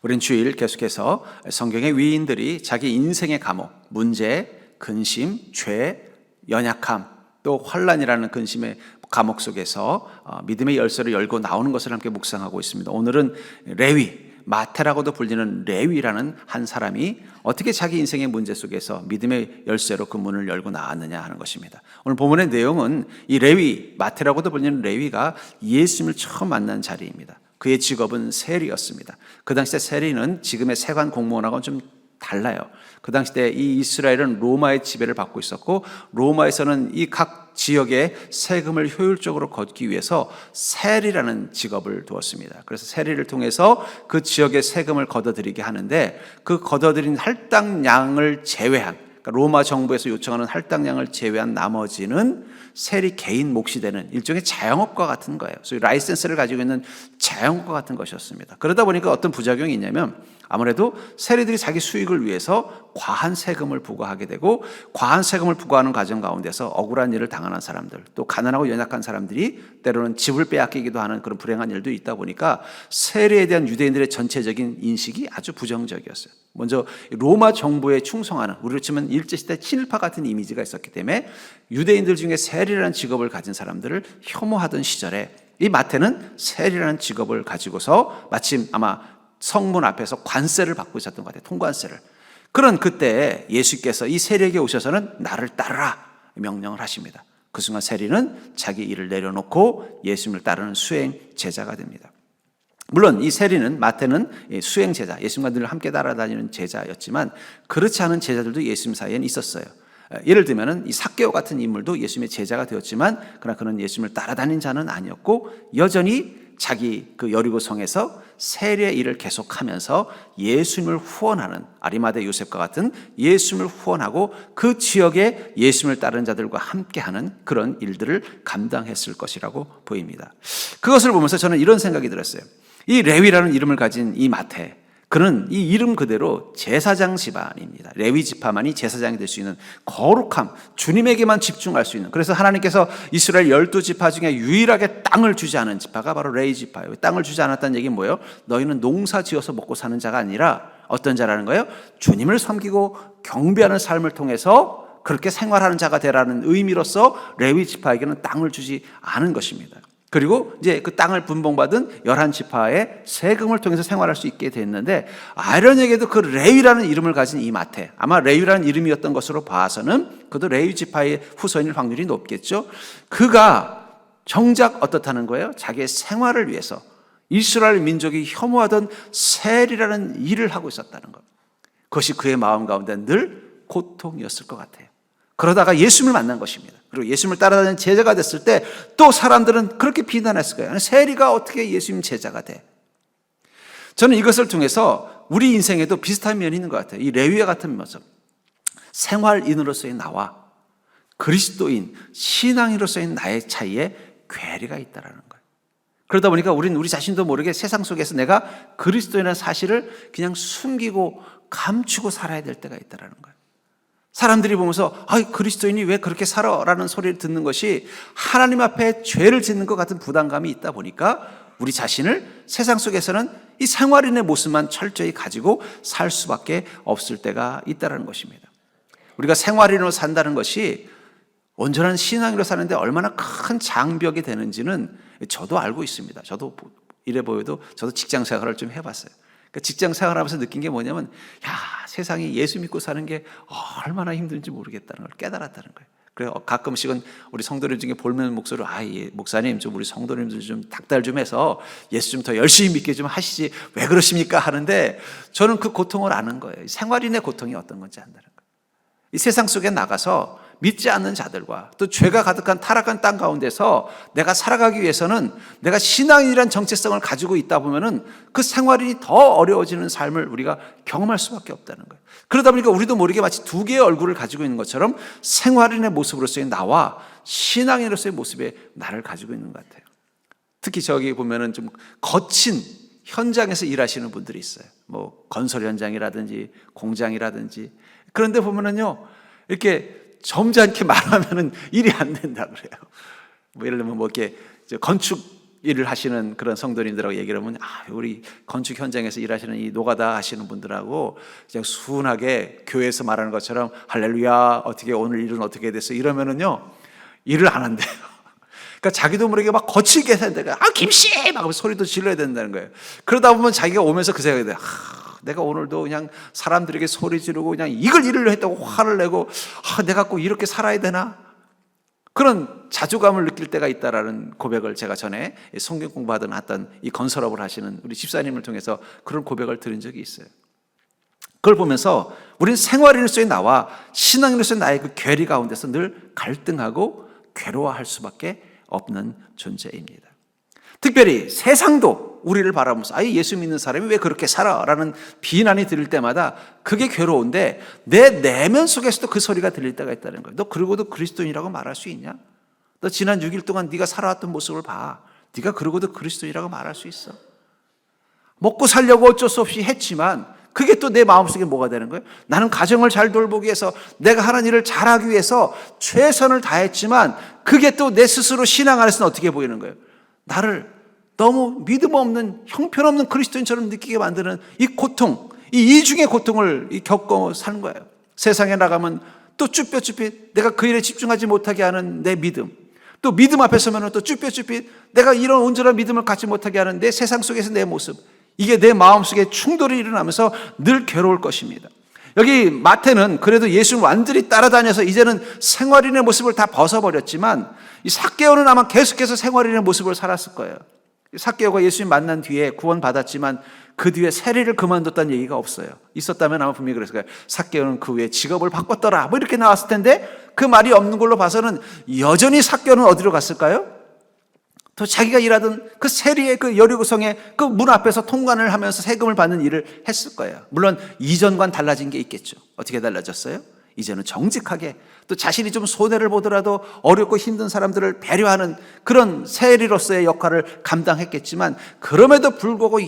우린 주일 계속해서 성경의 위인들이 자기 인생의 과목, 문제, 근심, 죄, 연약함, 또 환난이라는 근심의 과목 속에서 믿음의 열쇠를 열고 나오는 것을 함께 묵상하고 있습니다. 오늘은 레위, 마태라고도 불리는 레위라는 한 사람이 어떻게 자기 인생의 문제 속에서 믿음의 열쇠로 그 문을 열고 나왔느냐 하는 것입니다. 오늘 본문의 내용은 이 레위, 마태라고도 불리는 레위가 예수님을 처음 만난 자리입니다. 그의 직업은 세리였습니다. 그 당시에 세리는 지금의 세관 공무원하고는 좀 달라요. 그 당시 때 이 이스라엘은 로마의 지배를 받고 있었고, 로마에서는 이 각 지역의 세금을 효율적으로 걷기 위해서 세리라는 직업을 두었습니다. 그래서 세리를 통해서 그 지역의 세금을 걷어들이게 하는데, 그 걷어들인 할당량을 제외한, 그러니까 로마 정부에서 요청하는 할당량을 제외한 나머지는 세리 개인 몫이 되는 일종의 자영업과 같은 거예요. 소위 라이센스를 가지고 있는 자영업과 같은 것이었습니다. 그러다 보니까 어떤 부작용이 있냐면, 아무래도 세리들이 자기 수익을 위해서 과한 세금을 부과하게 되고, 과한 세금을 부과하는 과정 가운데서 억울한 일을 당하는 사람들, 또 가난하고 연약한 사람들이 때로는 집을 빼앗기기도 하는 그런 불행한 일도 있다 보니까 세리에 대한 유대인들의 전체적인 인식이 아주 부정적이었어요. 먼저 로마 정부에 충성하는, 우리로 치면 일제시대 친일파 같은 이미지가 있었기 때문에 유대인들 중에 세리라는 직업을 가진 사람들을 혐오하던 시절에 이 마태는 세리라는 직업을 가지고서 마침 아마 성문 앞에서 관세를 받고 있었던 것 같아요. 통관세를. 그런 그때 예수께서 이 세리에게 오셔서는 나를 따르라 명령을 하십니다. 그 순간 세리는 자기 일을 내려놓고 예수님을 따르는 수행 제자가 됩니다. 물론 이 세리는, 마태는 수행 제자, 예수님과 늘 함께 따라다니는 제자였지만 그렇지 않은 제자들도 예수님 사이에는 있었어요. 예를 들면 이 삭개오 같은 인물도 예수님의 제자가 되었지만 그러나 그는 예수님을 따라다닌 자는 아니었고, 여전히 자기 그 여리고 성에서 세리의 일을 계속하면서 예수님을 후원하는, 아리마대 요셉과 같은 예수님을 후원하고 그 지역에 예수님을 따르는 자들과 함께하는 그런 일들을 감당했을 것이라고 보입니다. 그것을 보면서 저는 이런 생각이 들었어요. 이 레위라는 이름을 가진 이 마태, 그는 이 이름 그대로 제사장 집안입니다. 레위 지파만이 제사장이 될 수 있는 거룩함, 주님에게만 집중할 수 있는, 그래서 하나님께서 이스라엘 12지파 중에 유일하게 땅을 주지 않은 지파가 바로 레위 지파예요. 땅을 주지 않았다는 얘기는 뭐예요? 너희는 농사 지어서 먹고 사는 자가 아니라 어떤 자라는 거예요? 주님을 섬기고 경배하는 삶을 통해서 그렇게 생활하는 자가 되라는 의미로서 레위 지파에게는 땅을 주지 않은 것입니다. 그리고 이제 그 땅을 분봉받은 11지파의 세금을 통해서 생활할 수 있게 됐는데, 아이러니하게도 그 레위라는 이름을 가진 이 마태, 아마 레위라는 이름이었던 것으로 봐서는 그도 레위 지파의 후손일 확률이 높겠죠. 그가 정작 어떻다는 거예요? 자기의 생활을 위해서 이스라엘 민족이 혐오하던 세리라는 일을 하고 있었다는 것. 그것이 그의 마음 가운데 늘 고통이었을 것 같아요. 그러다가 예수님을 만난 것입니다. 그리고 예수님을 따라다니는 제자가 됐을 때 또 사람들은 그렇게 비난했을 거예요. 세리가 어떻게 예수님 제자가 돼? 저는 이것을 통해서 우리 인생에도 비슷한 면이 있는 것 같아요. 이 레위와 같은 모습. 생활인으로서의 나와 그리스도인, 신앙인으로서의 나의 차이에 괴리가 있다는 거예요. 그러다 보니까 우리는 우리 자신도 모르게 세상 속에서 내가 그리스도인이라는 사실을 그냥 숨기고 감추고 살아야 될 때가 있다는 거예요. 사람들이 보면서 그리스도인이 왜 그렇게 살아? 라는 소리를 듣는 것이 하나님 앞에 죄를 짓는 것 같은 부담감이 있다 보니까 우리 자신을 세상 속에서는 이 생활인의 모습만 철저히 가지고 살 수밖에 없을 때가 있다는 것입니다. 우리가 생활인으로 산다는 것이 온전한 신앙인으로 사는데 얼마나 큰 장벽이 되는지는 저도 알고 있습니다. 저도 이래 보여도 저도 직장 생활을 좀 해봤어요. 직장 생활하면서 느낀 게 뭐냐면, 세상이 예수 믿고 사는 게 얼마나 힘든지 모르겠다는 걸 깨달았다는 거예요. 그래서 가끔씩은 우리 성도님 중에 볼면 목소리로 목사님 좀 우리 성도님들 좀 닥달 좀 해서 예수 좀 더 열심히 믿게 좀 하시지 왜 그러십니까 하는데, 저는 그 고통을 아는 거예요. 생활인의 고통이 어떤 건지 안다는 거예요. 이 세상 속에 나가서 믿지 않는 자들과 또 죄가 가득한 타락한 땅 가운데서 내가 살아가기 위해서는 내가 신앙인이란 정체성을 가지고 있다 보면은 그 생활인이 더 어려워지는 삶을 우리가 경험할 수밖에 없다는 거예요. 그러다 보니까 우리도 모르게 마치 두 개의 얼굴을 가지고 있는 것처럼 생활인의 모습으로서의 나와 신앙인으로서의 모습의 나를 가지고 있는 것 같아요. 특히 저기 보면은 좀 거친 현장에서 일하시는 분들이 있어요. 뭐 건설 현장이라든지 공장이라든지. 그런데 보면은요, 이렇게 점잖게 말하면은 일이 안 된다 그래요. 뭐 예를 들면 뭐 이렇게 건축 일을 하시는 그런 성도님들하고 얘기를 하면 우리 건축 현장에서 일하시는 이 노가다 하시는 분들하고 그냥 순하게 교회에서 말하는 것처럼 할렐루야 어떻게 오늘 일은 어떻게 됐어 이러면은요 일을 안 한대요. 그러니까 자기도 모르게 막 거칠게 해야 돼. 김씨 막 소리도 질러야 된다는 거예요. 그러다 보면 자기가 오면서 그 생각이 돼. 내가 오늘도 그냥 사람들에게 소리 지르고 그냥 이걸 이러려 했다고 화를 내고 내가 꼭 이렇게 살아야 되나? 그런 자조감을 느낄 때가 있다라는 고백을 제가 전에 성경 공부하던 어떤 이 건설업을 하시는 우리 집사님을 통해서 그런 고백을 들은 적이 있어요. 그걸 보면서 우리는 생활인으로서의 나와 신앙인으로서의 나의 그 괴리 가운데서 늘 갈등하고 괴로워할 수밖에 없는 존재입니다. 특별히 세상도 우리를 바라보면서 예수 믿는 사람이 왜 그렇게 살아? 라는 비난이 들릴 때마다 그게 괴로운데 내 내면 속에서도 그 소리가 들릴 때가 있다는 거예요. 너 그러고도 그리스도인이라고 말할 수 있냐? 너 지난 6일 동안 네가 살아왔던 모습을 봐. 네가 그러고도 그리스도인이라고 말할 수 있어? 먹고 살려고 어쩔 수 없이 했지만 그게 또 내 마음속에 뭐가 되는 거예요? 나는 가정을 잘 돌보기 위해서 내가 하는 일을 잘하기 위해서 최선을 다했지만 그게 또 내 스스로 신앙 안에서는 어떻게 보이는 거예요? 나를 너무 믿음 없는 형편없는 그리스도인처럼 느끼게 만드는 이 고통, 이 이중의 고통을 겪어 사는 거예요. 세상에 나가면 또 쭈뼛쭈뼛 내가 그 일에 집중하지 못하게 하는 내 믿음, 또 믿음 앞에 서면 또 쭈뼛쭈뼛 내가 이런 온전한 믿음을 갖지 못하게 하는 내 세상 속에서 내 모습, 이게 내 마음속에 충돌이 일어나면서 늘 괴로울 것입니다. 여기 마태는 그래도 예수를 완전히 따라다녀서 이제는 생활인의 모습을 다 벗어버렸지만 이 삭개오는 아마 계속해서 생활인의 모습을 살았을 거예요. 삭개오가 예수님 만난 뒤에 구원받았지만 그 뒤에 세리를 그만뒀다는 얘기가 없어요. 있었다면 아마 분명히 그랬을 거예요. 삭개오는 그 후에 직업을 바꿨더라 뭐 이렇게 나왔을 텐데 그 말이 없는 걸로 봐서는 여전히 삭개오는 어디로 갔을까요? 또 자기가 일하던 그 세리의 그 여리고성의 그 문 앞에서 통관을 하면서 세금을 받는 일을 했을 거예요. 물론 이전과는 달라진 게 있겠죠. 어떻게 달라졌어요? 이제는 정직하게 또 자신이 좀 손해를 보더라도 어렵고 힘든 사람들을 배려하는 그런 세리로서의 역할을 감당했겠지만 그럼에도 불구하고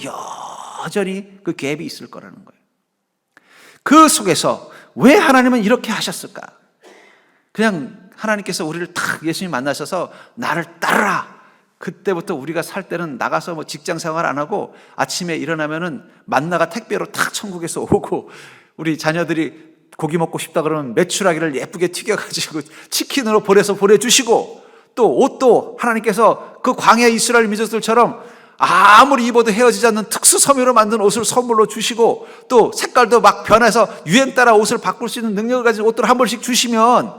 여전히 그 갭이 있을 거라는 거예요. 그 속에서 왜 하나님은 이렇게 하셨을까? 그냥 하나님께서 우리를 탁 예수님 만나셔서 나를 따르라. 그때부터 우리가 살 때는 나가서 뭐 직장 생활 안 하고 아침에 일어나면은 만나가 택배로 탁 천국에서 오고 우리 자녀들이 고기 먹고 싶다 그러면 메추라기를 예쁘게 튀겨가지고 치킨으로 보내주시고 또 옷도 하나님께서 그 광야 이스라엘 민족들처럼 아무리 입어도 헤어지지 않는 특수 섬유로 만든 옷을 선물로 주시고 또 색깔도 막 변해서 유행 따라 옷을 바꿀 수 있는 능력을 가진 옷들을 한 벌씩 주시면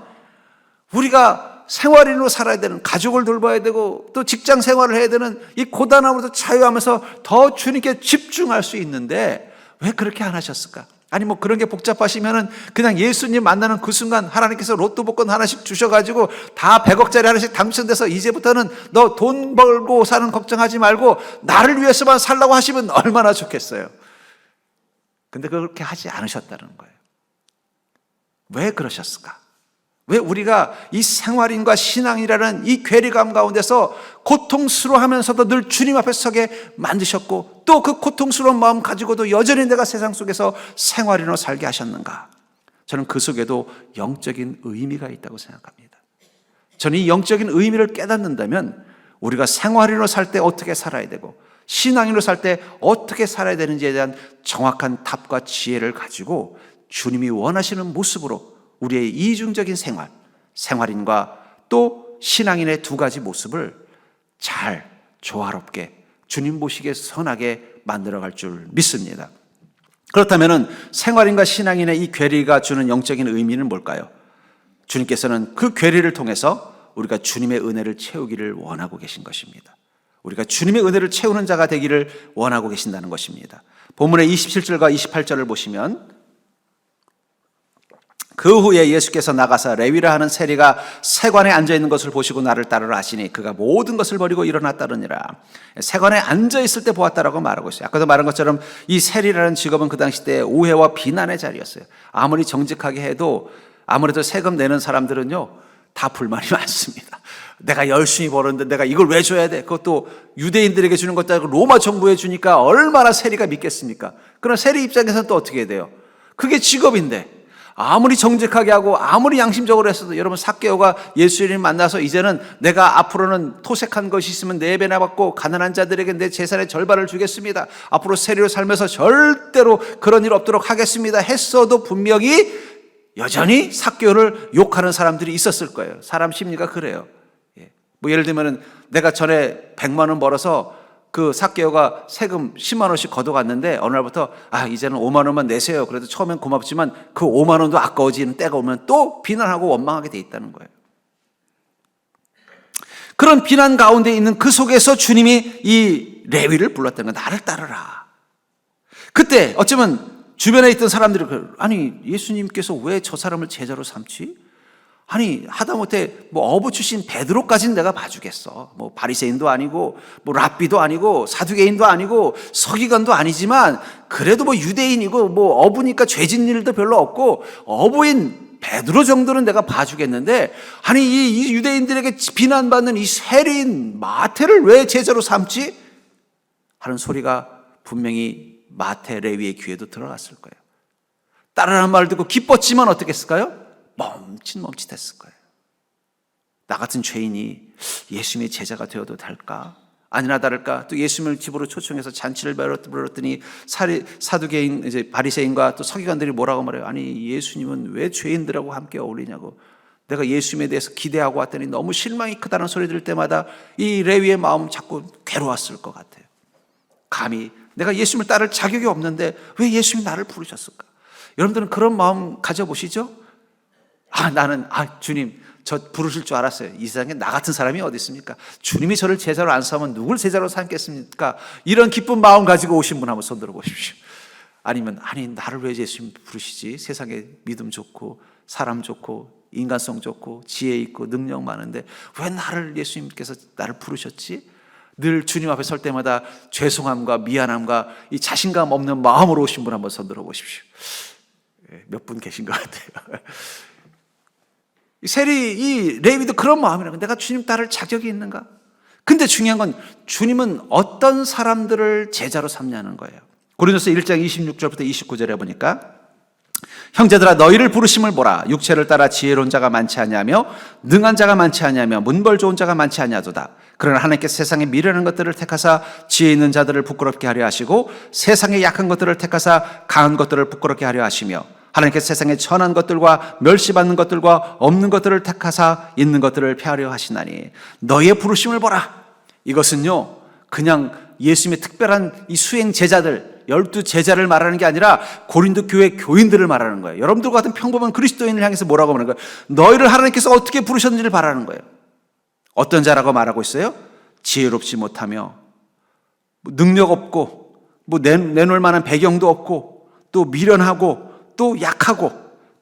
우리가 생활인으로 살아야 되는, 가족을 돌봐야 되고 또 직장 생활을 해야 되는 이 고단함으로도 자유하면서 더 주님께 집중할 수 있는데 왜 그렇게 안 하셨을까? 아니 뭐 그런 게 복잡하시면은 그냥 예수님 만나는 그 순간 하나님께서 로또 복권 하나씩 주셔가지고 다 100억짜리 하나씩 당첨돼서 이제부터는 너 돈 벌고 사는 걱정하지 말고 나를 위해서만 살라고 하시면 얼마나 좋겠어요. 근데 그렇게 하지 않으셨다는 거예요. 왜 그러셨을까? 왜 우리가 이 생활인과 신앙이라는 이 괴리감 가운데서 고통스러워하면서도 늘 주님 앞에 서게 만드셨고 또 그 고통스러운 마음 가지고도 여전히 내가 세상 속에서 생활인으로 살게 하셨는가? 저는 그 속에도 영적인 의미가 있다고 생각합니다. 저는 이 영적인 의미를 깨닫는다면 우리가 생활인으로 살 때 어떻게 살아야 되고 신앙인으로 살 때 어떻게 살아야 되는지에 대한 정확한 답과 지혜를 가지고 주님이 원하시는 모습으로 우리의 이중적인 생활인과 또 신앙인의 두 가지 모습을 잘 조화롭게 주님 보시기에 선하게 만들어갈 줄 믿습니다. 그렇다면 생활인과 신앙인의 이 괴리가 주는 영적인 의미는 뭘까요? 주님께서는 그 괴리를 통해서 우리가 주님의 은혜를 채우기를 원하고 계신 것입니다. 우리가 주님의 은혜를 채우는 자가 되기를 원하고 계신다는 것입니다. 본문의 27절과 28절을 보시면 그 후에 예수께서 나가사 레위라 하는 세리가 세관에 앉아있는 것을 보시고 나를 따르라 하시니 그가 모든 것을 버리고 일어나 따르니라. 세관에 앉아있을 때 보았다라고 말하고 있어요. 아까도 말한 것처럼 이 세리라는 직업은 그 당시 때 오해와 비난의 자리였어요. 아무리 정직하게 해도 아무래도 세금 내는 사람들은요 다 불만이 많습니다. 내가 열심히 벌었는데 내가 이걸 왜 줘야 돼? 그것도 유대인들에게 주는 것도 아니고 로마 정부에 주니까 얼마나 세리가 믿겠습니까? 그러나 세리 입장에서는 또 어떻게 해야 돼요? 그게 직업인데 아무리 정직하게 하고 아무리 양심적으로 했어도 여러분 삭개오가 예수님을 만나서 이제는 내가 앞으로는 토색한 것이 있으면 4배나 받고 가난한 자들에게 내 재산의 절반을 주겠습니다. 앞으로 세리로 살면서 절대로 그런 일 없도록 하겠습니다 했어도 분명히 여전히 삭개오를 욕하는 사람들이 있었을 거예요. 사람 심리가 그래요. 뭐 예를 들면 내가 전에 100만 원 벌어서 그 삭개오가 세금 10만 원씩 걷어갔는데 어느 날부터 이제는 5만 원만 내세요. 그래도 처음엔 고맙지만 그 5만 원도 아까워지는 때가 오면 또 비난하고 원망하게 돼 있다는 거예요. 그런 비난 가운데 있는 그 속에서 주님이 이 레위를 불렀다는 거예요. 나를 따르라. 그때 어쩌면 주변에 있던 사람들이 아니 예수님께서 왜 저 사람을 제자로 삼지? 아니 하다못해 뭐 어부 출신 베드로까지는 내가 봐주겠어. 뭐 바리새인도 아니고 뭐 랍비도 아니고 사두개인도 아니고 서기관도 아니지만 그래도 뭐 유대인이고 뭐 어부니까 죄진 일도 별로 없고 어부인 베드로 정도는 내가 봐주겠는데 아니 이 유대인들에게 비난받는 이 세리인 마태를 왜 제자로 삼지? 하는 소리가 분명히 마태 레위의 귀에도 들어갔을 거예요. 따르라는 말을 듣고 기뻤지만 어떻게 했을까요? 멈칫멈칫했을 거예요. 나 같은 죄인이 예수님의 제자가 되어도 될까? 아니나 다를까 또 예수님을 집으로 초청해서 잔치를 벌였더니 사두개인 이제 바리새인과 또 서기관들이 뭐라고 말해요? 아니 예수님은 왜 죄인들하고 함께 어울리냐고. 내가 예수님에 대해서 기대하고 왔더니 너무 실망이 크다는 소리 들을 때마다 이 레위의 마음 자꾸 괴로웠을 것 같아요. 감히 내가 예수님을 따를 자격이 없는데 왜 예수님이 나를 부르셨을까? 여러분들은 그런 마음 가져보시죠? 나는 주님 저 부르실 줄 알았어요. 이 세상에 나 같은 사람이 어디 있습니까? 주님이 저를 제자로 안 삼으면 누굴 제자로 삼겠습니까? 이런 기쁜 마음 가지고 오신 분 한번 손 들어 보십시오. 아니면 나를 왜 예수님 부르시지? 세상에 믿음 좋고 사람 좋고 인간성 좋고 지혜 있고 능력 많은데 왜 나를 예수님께서 나를 부르셨지? 늘 주님 앞에 설 때마다 죄송함과 미안함과 이 자신감 없는 마음으로 오신 분 한번 손 들어 보십시오. 몇 분 계신 것 같아요. 이 레위도 그런 마음이라고. 내가 주님 따를 자격이 있는가? 근데 중요한 건 주님은 어떤 사람들을 제자로 삼냐는 거예요. 고린도서 1장 26절부터 29절에 보니까 형제들아 너희를 부르심을 보라. 육체를 따라 지혜로운 자가 많지 아니하며 능한 자가 많지 아니하며 문벌 좋은 자가 많지 아니하도다. 그러나 하나님께서 세상에 미련한 것들을 택하사 지혜 있는 자들을 부끄럽게 하려 하시고 세상에 약한 것들을 택하사 강한 것들을 부끄럽게 하려 하시며 하나님께서 세상에 천한 것들과 멸시받는 것들과 없는 것들을 택하사 있는 것들을 폐하려 하시나니 너희의 부르심을 보라. 이것은요 그냥 예수님의 특별한 이 수행 제자들 12제자를 말하는 게 아니라 고린도 교회 교인들을 말하는 거예요. 여러분들 같은 평범한 그리스도인을 향해서 뭐라고 말하는 거예요? 너희를 하나님께서 어떻게 부르셨는지를 바라는 거예요. 어떤 자라고 말하고 있어요? 지혜롭지 못하며 능력 없고 내놓을 만한 배경도 없고 또 미련하고 또 약하고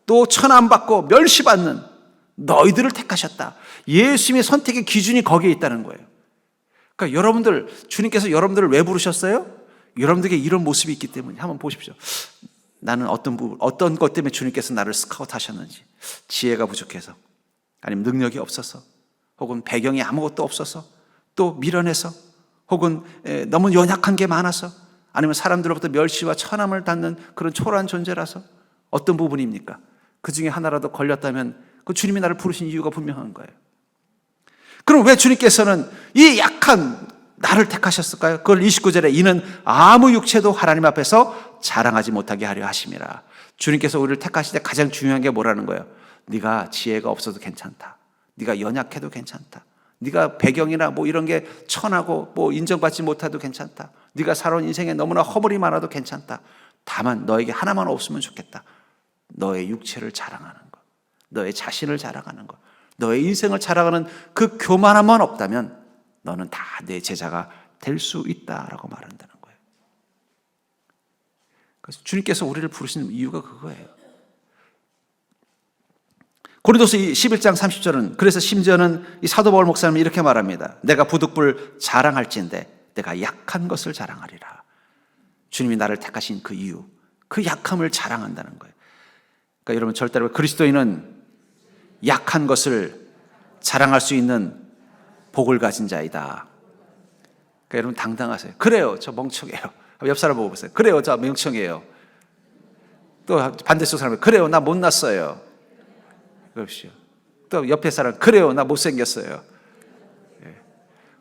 또 천안받고 멸시받는 너희들을 택하셨다. 예수님의 선택의 기준이 거기에 있다는 거예요. 그러니까 여러분들 주님께서 여러분들을 왜 부르셨어요? 여러분들에게 이런 모습이 있기 때문에 한번 보십시오. 나는 어떤 것 때문에 주님께서 나를 스카우트 하셨는지. 지혜가 부족해서 아니면 능력이 없어서 혹은 배경이 아무것도 없어서 또 미련해서 혹은 너무 연약한 게 많아서 아니면 사람들로부터 멸시와 천함을 받는 그런 초라한 존재라서 어떤 부분입니까? 그 중에 하나라도 걸렸다면 그 주님이 나를 부르신 이유가 분명한 거예요. 그럼 왜 주님께서는 이 약한 나를 택하셨을까요? 그걸 29절에 이는 아무 육체도 하나님 앞에서 자랑하지 못하게 하려 하심이라. 주님께서 우리를 택하실 때 가장 중요한 게 뭐라는 거예요? 네가 지혜가 없어도 괜찮다. 네가 연약해도 괜찮다. 네가 배경이나 뭐 이런 게 천하고 뭐 인정받지 못해도 괜찮다. 네가 살아온 인생에 너무나 허물이 많아도 괜찮다. 다만 너에게 하나만 없으면 좋겠다. 너의 육체를 자랑하는 것, 너의 자신을 자랑하는 것, 너의 인생을 자랑하는 그 교만함만 없다면 너는 다 내 제자가 될 수 있다라고 말한다는 거예요. 그래서 주님께서 우리를 부르시는 이유가 그거예요. 고린도서 11장 30절은 그래서 심지어는 이 사도 바울 목사님이 이렇게 말합니다. 내가 부득불 자랑할진대 내가 약한 것을 자랑하리라. 주님이 나를 택하신 그 이유, 그 약함을 자랑한다는 거예요. 그러니까 여러분 절대로 그리스도인은 약한 것을 자랑할 수 있는 복을 가진 자이다. 그러니까 여러분 당당하세요. 그래요, 저 멍청해요. 옆 사람 보고 보세요. 그래요, 저 멍청해요. 또 반대쪽 사람이 그래요, 나 못났어요. 그럽시오. 또 옆에 사람 그래요, 나 못생겼어요.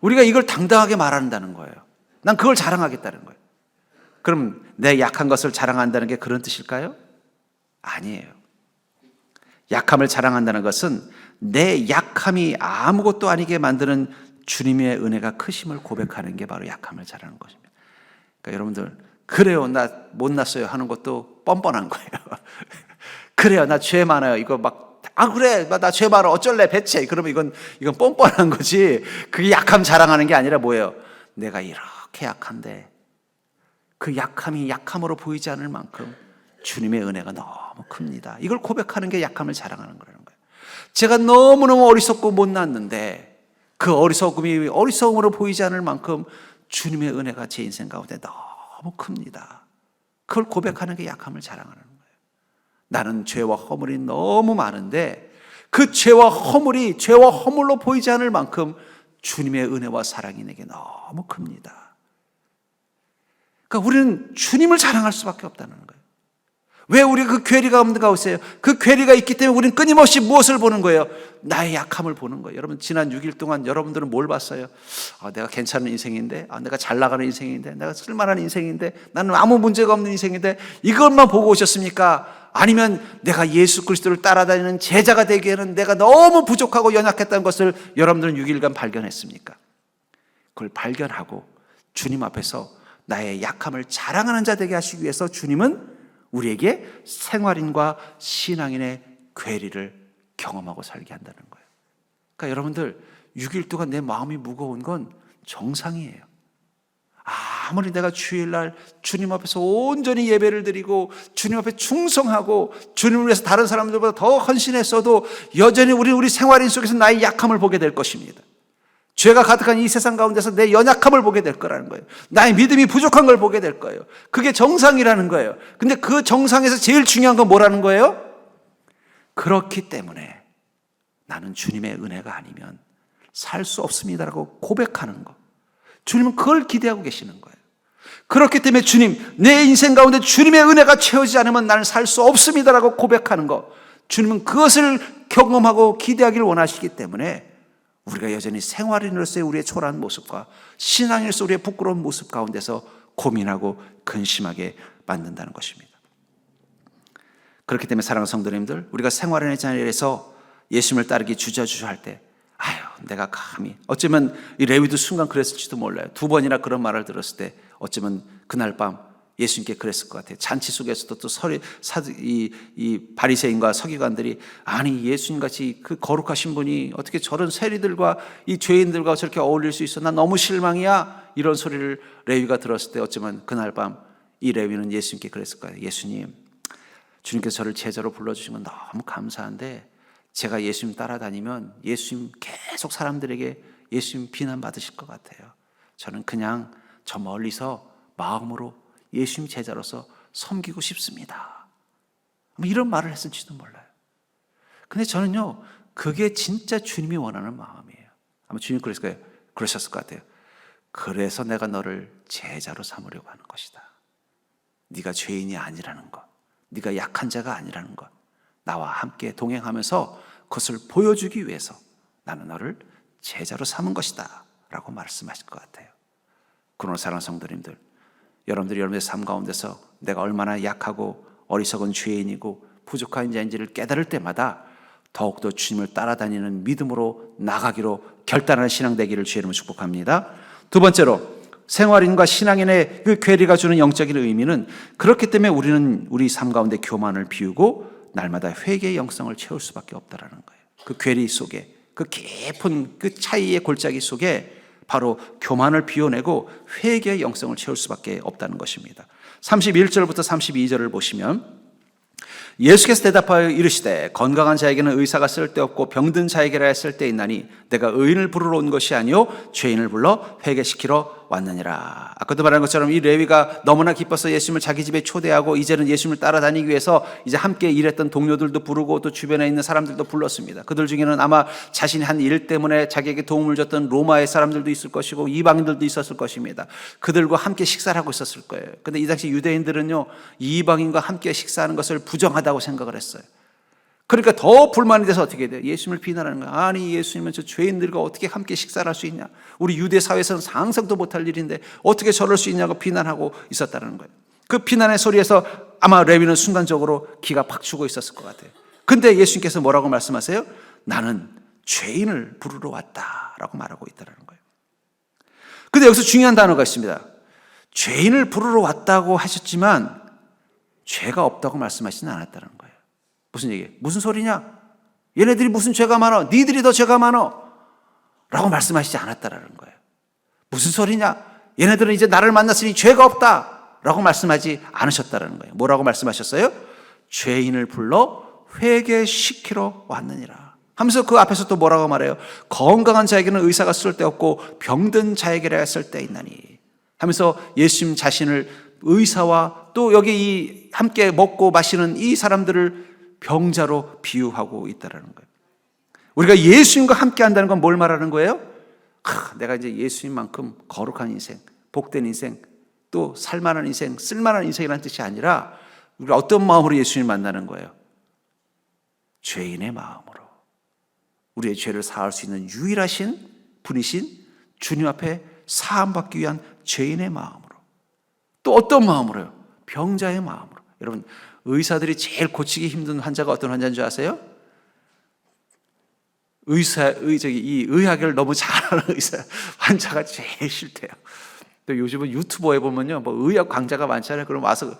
우리가 이걸 당당하게 말한다는 거예요. 난 그걸 자랑하겠다는 거예요. 그럼 내 약한 것을 자랑한다는 게 그런 뜻일까요? 아니에요. 약함을 자랑한다는 것은 내 약함이 아무것도 아니게 만드는 주님의 은혜가 크심을 고백하는 게 바로 약함을 자랑하는 것입니다. 그러니까 여러분들 그래요, 나 못났어요 하는 것도 뻔뻔한 거예요. 그래요, 나 죄 많아요. 이거 그래, 나 죄 많아. 어쩔래, 배째. 그러면 이건 뻔뻔한 거지. 그게 약함 자랑하는 게 아니라 뭐예요? 내가 이렇게 약한데 그 약함이 약함으로 보이지 않을 만큼 주님의 은혜가 너무 큽니다. 이걸 고백하는 게 약함을 자랑하는 거라는 거예요. 제가 너무너무 어리석고 못났는데 그 어리석음이 어리석음으로 보이지 않을 만큼 주님의 은혜가 제 인생 가운데 너무 큽니다. 그걸 고백하는 게 약함을 자랑하는 거예요. 나는 죄와 허물이 너무 많은데 그 죄와 허물로 보이지 않을 만큼 주님의 은혜와 사랑이 내게 너무 큽니다. 그러니까 우리는 주님을 자랑할 수밖에 없다는 거예요. 왜 우리가 그 괴리가 없는 가운데요? 그 괴리가 있기 때문에 우리는 끊임없이 무엇을 보는 거예요? 나의 약함을 보는 거예요. 여러분 지난 6일 동안 여러분들은 뭘 봤어요? 내가 괜찮은 인생인데, 내가 잘 나가는 인생인데, 내가 쓸만한 인생인데, 나는 아무 문제가 없는 인생인데 이것만 보고 오셨습니까? 아니면 내가 예수 그리스도를 따라다니는 제자가 되기에는 내가 너무 부족하고 연약했다는 것을 여러분들은 6일간 발견했습니까? 그걸 발견하고 주님 앞에서 나의 약함을 자랑하는 자 되게 하시기 위해서 주님은 우리에게 생활인과 신앙인의 괴리를 경험하고 살게 한다는 거예요. 그러니까 여러분들 6일 동안 내 마음이 무거운 건 정상이에요. 아무리 내가 주일날 주님 앞에서 온전히 예배를 드리고 주님 앞에 충성하고 주님을 위해서 다른 사람들보다 더 헌신했어도 여전히 우리 생활인 속에서 나의 약함을 보게 될 것입니다. 죄가 가득한 이 세상 가운데서 내 연약함을 보게 될 거라는 거예요. 나의 믿음이 부족한 걸 보게 될 거예요. 그게 정상이라는 거예요. 근데 그 정상에서 제일 중요한 건 뭐라는 거예요? 그렇기 때문에 나는 주님의 은혜가 아니면 살 수 없습니다라고 고백하는 거. 주님은 그걸 기대하고 계시는 거예요. 그렇기 때문에 주님, 내 인생 가운데 주님의 은혜가 채워지지 않으면 나는 살 수 없습니다라고 고백하는 거. 주님은 그것을 경험하고 기대하기를 원하시기 때문에 우리가 여전히 생활인으로서의 우리의 초라한 모습과 신앙인으로서 우리의 부끄러운 모습 가운데서 고민하고 근심하게 만든다는 것입니다. 그렇기 때문에 사랑하는 성도님들, 우리가 생활인의 자리에서 예수님을 따르기 주저주저 할 때 내가 감히, 어쩌면 이 레위도 순간 그랬을지도 몰라요. 2번이나 그런 말을 들었을 때 어쩌면 그날 밤 예수님께 그랬을 것 같아요. 잔치 속에서도 또 이 바리새인과 서기관들이 아니 예수님같이 그 거룩하신 분이 어떻게 저런 세리들과 이 죄인들과 저렇게 어울릴 수 있어? 난 너무 실망이야. 이런 소리를 레위가 들었을 때 어쩌면 그날 밤 이 레위는 예수님께 그랬을 거예요. 예수님, 주님께서 저를 제자로 불러주신 건 너무 감사한데 제가 예수님 따라다니면 예수님 계속 사람들에게 예수님 비난받으실 것 같아요. 저는 그냥 저 멀리서 마음으로 예수님 제자로서 섬기고 싶습니다. 이런 말을 했을지도 몰라요. 근데 저는요, 그게 진짜 주님이 원하는 마음이에요. 아마 주님 그러셨을 것 같아요. 그래서 내가 너를 제자로 삼으려고 하는 것이다. 네가 죄인이 아니라는 것, 네가 약한 자가 아니라는 것, 나와 함께 동행하면서 그것을 보여주기 위해서 나는 너를 제자로 삼은 것이다 라고 말씀하실 것 같아요. 그러나 사랑하는 성도님들, 여러분들이 여러분의 삶 가운데서 내가 얼마나 약하고 어리석은 죄인이고 부족한 자인지를 깨달을 때마다 더욱더 주님을 따라다니는 믿음으로 나가기로 결단하는 신앙 되기를 주의 이름으로 축복합니다. 두 번째로, 생활인과 신앙인의 그 괴리가 주는 영적인 의미는, 그렇기 때문에 우리는 우리 삶 가운데 교만을 비우고 날마다 회개의 영성을 채울 수밖에 없다라는 거예요. 그 괴리 속에, 그 깊은 그 차이의 골짜기 속에 바로 교만을 비워내고 회개의 영성을 채울 수밖에 없다는 것입니다. 31절부터 32절을 보시면 예수께서 대답하여 이르시되 건강한 자에게는 의사가 쓸데없고 병든 자에게라 쓸데있나니 내가 의인을 부르러 온 것이 아니요 죄인을 불러 회개시키러 왔느니라. 아까도 말한 것처럼 이 레위가 너무나 기뻐서 예수님을 자기 집에 초대하고 이제는 예수님을 따라다니기 위해서 이제 함께 일했던 동료들도 부르고 또 주변에 있는 사람들도 불렀습니다. 그들 중에는 아마 자신이 한 일 때문에 자기에게 도움을 줬던 로마의 사람들도 있을 것이고 이방인들도 있었을 것입니다. 그들과 함께 식사를 하고 있었을 거예요. 근데 이 당시 유대인들은요, 이방인과 함께 식사하는 것을 부정하다고 생각을 했어요. 그러니까 더 불만이 돼서 어떻게 돼요? 예수님을 비난하는 거예요. 아니, 예수님은 저 죄인들과 어떻게 함께 식사를 할 수 있냐? 우리 유대 사회에서는 상상도 못할 일인데 어떻게 저럴 수 있냐고 비난하고 있었다는 거예요. 그 비난의 소리에서 아마 레위는 순간적으로 기가 팍 죽어 있었을 것 같아요. 근데 예수님께서 뭐라고 말씀하세요? 나는 죄인을 부르러 왔다라고 말하고 있다는 거예요. 근데 여기서 중요한 단어가 있습니다. 죄인을 부르러 왔다고 하셨지만 죄가 없다고 말씀하시는 않았다는 거예요. 무슨 얘기예요? 무슨 소리냐? 얘네들이 무슨 죄가 많아? 니들이 더 죄가 많아? 라고 말씀하시지 않았다라는 거예요. 무슨 소리냐? 얘네들은 이제 나를 만났으니 죄가 없다 라고 말씀하지 않으셨다라는 거예요. 뭐라고 말씀하셨어요? 죄인을 불러 회개시키러 왔느니라 하면서 그 앞에서 또 뭐라고 말해요? 건강한 자에게는 의사가 쓸데없고 병든 자에게라 쓸데있나니 하면서 예수님 자신을 의사와 또 여기 이 함께 먹고 마시는 이 사람들을 병자로 비유하고 있다는 거예요. 우리가 예수님과 함께 한다는 건 뭘 말하는 거예요? 내가 이제 예수님만큼 거룩한 인생, 복된 인생, 또 살만한 인생, 쓸만한 인생이라는 뜻이 아니라 우리가 어떤 마음으로 예수님을 만나는 거예요? 죄인의 마음으로. 우리의 죄를 사할 수 있는 유일하신 분이신 주님 앞에 사함받기 위한 죄인의 마음으로. 또 어떤 마음으로요? 병자의 마음으로. 여러분, 의사들이 제일 고치기 힘든 환자가 어떤 환자인 줄 아세요? 이 의학을 너무 잘하는 환자가 제일 싫대요. 또 요즘은 유튜버에 보면요, 뭐 의학 강좌가 많잖아요. 그럼 와서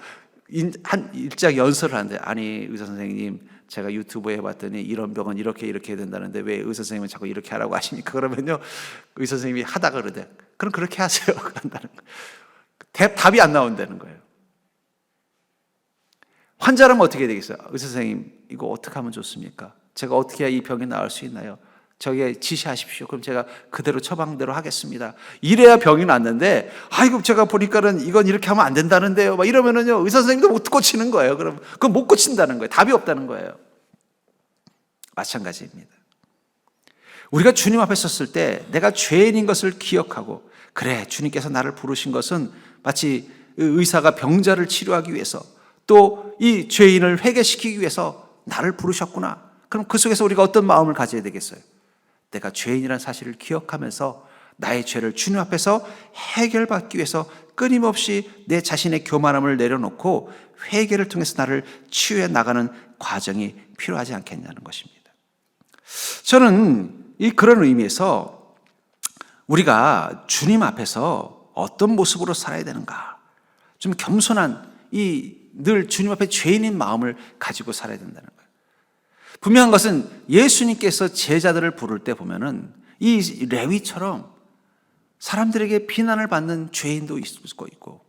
한 일장 연설을 하는데, 아니, 의사 선생님, 제가 유튜브에 해봤더니 이런 병은 이렇게 해야 된다는데 왜 의사 선생님은 자꾸 이렇게 하라고 하십니까? 그러면요, 의사 선생님이 하다가 그러대. 그럼 그렇게 하세요. 그런다는 거예요. 답이 안 나온다는 거예요. 환자라면 어떻게 되겠어요? 의사 선생님, 이거 어떻게 하면 좋습니까? 제가 어떻게 해야 이 병이 나을 수 있나요? 저에게 지시하십시오. 그럼 제가 그대로 처방대로 하겠습니다. 이래야 병이 낫는데, 아이고, 제가 보니까는 이건 이렇게 하면 안 된다는데요. 막 이러면은요, 의사 선생님도 못 고치는 거예요. 그럼 그건 못 고친다는 거예요. 답이 없다는 거예요. 마찬가지입니다. 우리가 주님 앞에 섰을 때 내가 죄인인 것을 기억하고, 그래, 주님께서 나를 부르신 것은 마치 의사가 병자를 치료하기 위해서 또 이 죄인을 회개시키기 위해서 나를 부르셨구나. 그럼 그 속에서 우리가 어떤 마음을 가져야 되겠어요? 내가 죄인이라는 사실을 기억하면서 나의 죄를 주님 앞에서 해결받기 위해서 끊임없이 내 자신의 교만함을 내려놓고 회개를 통해서 나를 치유해 나가는 과정이 필요하지 않겠냐는 것입니다. 저는 그런 의미에서 우리가 주님 앞에서 어떤 모습으로 살아야 되는가, 좀 겸손한 늘 주님 앞에 죄인인 마음을 가지고 살아야 된다는 거예요. 분명한 것은 예수님께서 제자들을 부를 때 보면은 이 레위처럼 사람들에게 비난을 받는 죄인도 있을 거 있고,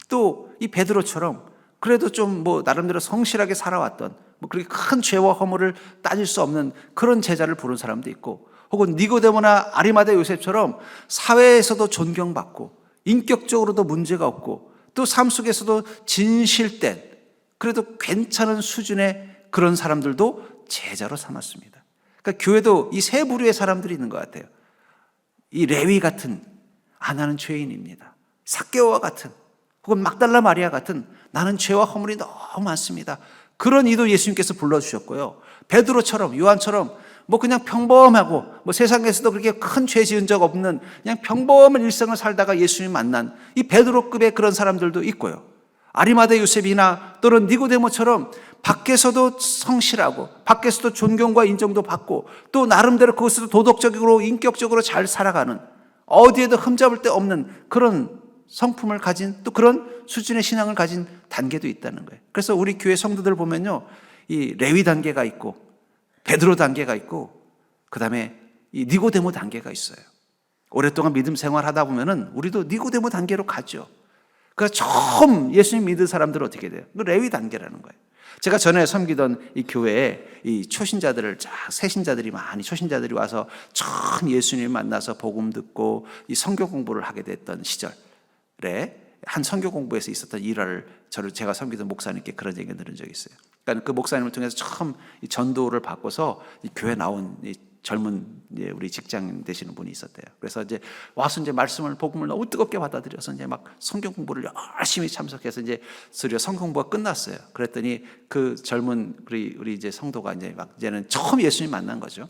또 이 베드로처럼 그래도 좀 나름대로 성실하게 살아왔던 그렇게 큰 죄와 허물을 따질 수 없는 그런 제자를 부른 사람도 있고, 혹은 니고데모나 아리마대 요셉처럼 사회에서도 존경받고 인격적으로도 문제가 없고 또 삶 속에서도 진실된 그래도 괜찮은 수준의 그런 사람들도 제자로 삼았습니다. 그러니까 교회도 이 세 부류의 사람들이 있는 것 같아요. 이 레위 같은, 나는 죄인입니다. 삭개오와 같은, 혹은 막달라 마리아 같은, 나는 죄와 허물이 너무 많습니다. 그런 이도 예수님께서 불러주셨고요. 베드로처럼, 요한처럼 그냥 평범하고 세상에서도 그렇게 큰 죄 지은 적 없는 그냥 평범한 일생을 살다가 예수님 만난 이 베드로급의 그런 사람들도 있고요. 아리마대 요셉이나 또는 니고데모처럼 밖에서도 성실하고 밖에서도 존경과 인정도 받고 또 나름대로 그것도 도덕적으로 인격적으로 잘 살아가는, 어디에도 흠잡을 데 없는 그런 성품을 가진, 또 그런 수준의 신앙을 가진 단계도 있다는 거예요. 그래서 우리 교회 성도들 보면요, 이 레위 단계가 있고 베드로 단계가 있고 그 다음에 이 니고데모 단계가 있어요. 오랫동안 믿음 생활하다 보면은 우리도 니고데모 단계로 가죠. 그래서 처음 예수님 믿은 사람들은 어떻게 돼요? 그 레위 단계라는 거예요. 제가 전에 섬기던 이 교회에 이 초신자들을 새신자들이 많이 초신자들이 와서 처음 예수님 만나서 복음 듣고 이 성경 공부를 하게 됐던 시절에 한 성경 공부에서 있었던 일화를 제가 섬기던 목사님께 그런 얘기 들은 적이 있어요. 그러니까 그 목사님을 통해서 처음 이 전도를 받고서 이 교회 나온 이 젊은 우리 직장 되시는 분이 있었대요. 그래서 이제 와서 이제 복음을 너무 뜨겁게 받아들여서 이제 막 성경 공부를 열심히 참석해서 이제 드디어 성경 공부가 끝났어요. 그랬더니 그 젊은 우리 이제 성도가 이제는 처음 예수님 만난 거죠.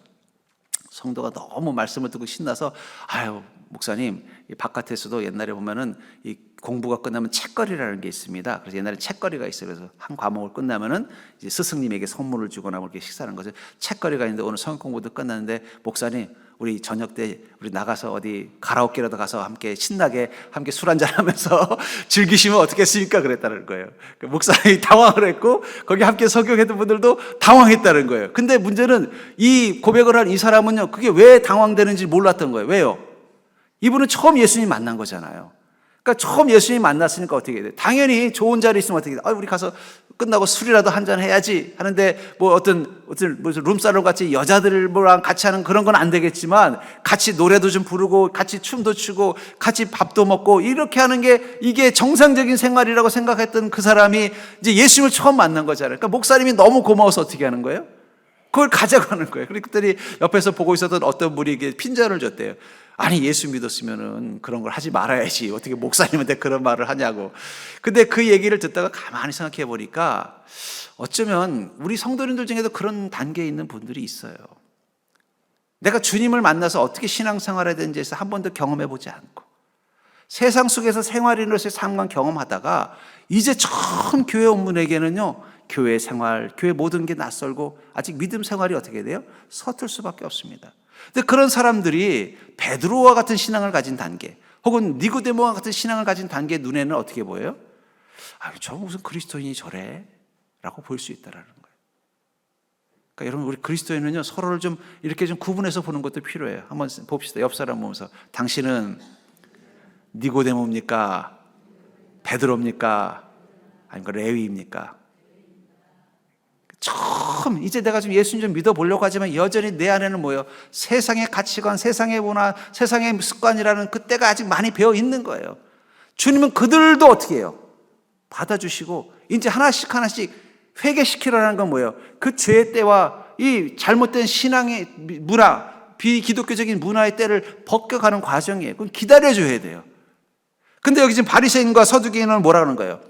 성도가 너무 말씀을 듣고 신나서 아유 목사님, 이 바깥에서도 옛날에 보면은 이 공부가 끝나면 책거리라는 게 있습니다. 그래서 옛날에 책거리가 있어요. 그래서 한 과목을 끝나면은 이제 스승님에게 선물을 주거나 그렇게 식사하는 거죠. 책거리가 있는데 오늘 성경 공부도 끝났는데 목사님, 우리 저녁 때 우리 나가서 어디 가라오케라도 가서 함께 신나게 함께 술 한잔 하면서 즐기시면 어떻겠습니까? 그랬다는 거예요. 목사님이 당황을 했고 거기 함께 석용했던 분들도 당황했다는 거예요. 근데 문제는 이 고백을 한 이 사람은요, 그게 왜 당황되는지 몰랐던 거예요. 왜요? 이분은 처음 예수님 만난 거잖아요. 그러니까 처음 예수님 만났으니까 어떻게 돼요? 당연히 좋은 자리 있으면 어떻게 돼요? 우리 가서 끝나고 술이라도 한잔 해야지 하는데 뭐 어떤 무슨 룸사롱 같이 여자들이랑 같이 하는 그런 건 안 되겠지만 같이 노래도 좀 부르고 같이 춤도 추고 같이 밥도 먹고 이렇게 하는 게 이게 정상적인 생활이라고 생각했던 그 사람이 이제 예수님을 처음 만난 거잖아요. 그러니까 목사님이 너무 고마워서 어떻게 하는 거예요? 그걸 가져가는 거예요. 그랬더니 옆에서 보고 있었던 어떤 분이 핀잔을 줬대요. 아니 예수 믿었으면은 그런 걸 하지 말아야지. 어떻게 목사님한테 그런 말을 하냐고. 근데 그 얘기를 듣다가 가만히 생각해 보니까 어쩌면 우리 성도님들 중에도 그런 단계에 있는 분들이 있어요. 내가 주님을 만나서 어떻게 신앙생활해야 되는지 해서 한 번도 경험해 보지 않고 세상 속에서 생활인으로서의 삶만 경험하다가 이제 처음 교회 온 분에게는요, 교회 생활, 교회 모든 게 낯설고 아직 믿음 생활이 어떻게 돼요? 서툴 수밖에 없습니다. 근데 그런 사람들이 베드로와 같은 신앙을 가진 단계 혹은 니고데모와 같은 신앙을 가진 단계의 눈에는 어떻게 보여요? 저 무슨 그리스도인이 저래? 라고 볼 수 있다라는 거예요. 그러니까 여러분, 우리 그리스도인은요, 서로를 좀 이렇게 좀 구분해서 보는 것도 필요해요. 한번 봅시다. 옆 사람 보면서 당신은 니고데모입니까? 베드로입니까? 아니면 레위입니까? 처음 이제 내가 좀 예수님 좀 믿어보려고 하지만 여전히 내 안에는 뭐예요? 세상의 가치관, 세상의 문화, 세상의 습관이라는 그때가 아직 많이 배어 있는 거예요. 주님은 그들도 어떻게 해요? 받아주시고 이제 하나씩 회개시키라는 건 뭐예요? 그 죄의 때와 이 잘못된 신앙의 문화, 비기독교적인 문화의 때를 벗겨가는 과정이에요. 그건 기다려줘야 돼요. 근데 여기 지금 바리새인과 서두개인은 뭐라 그러는 거예요?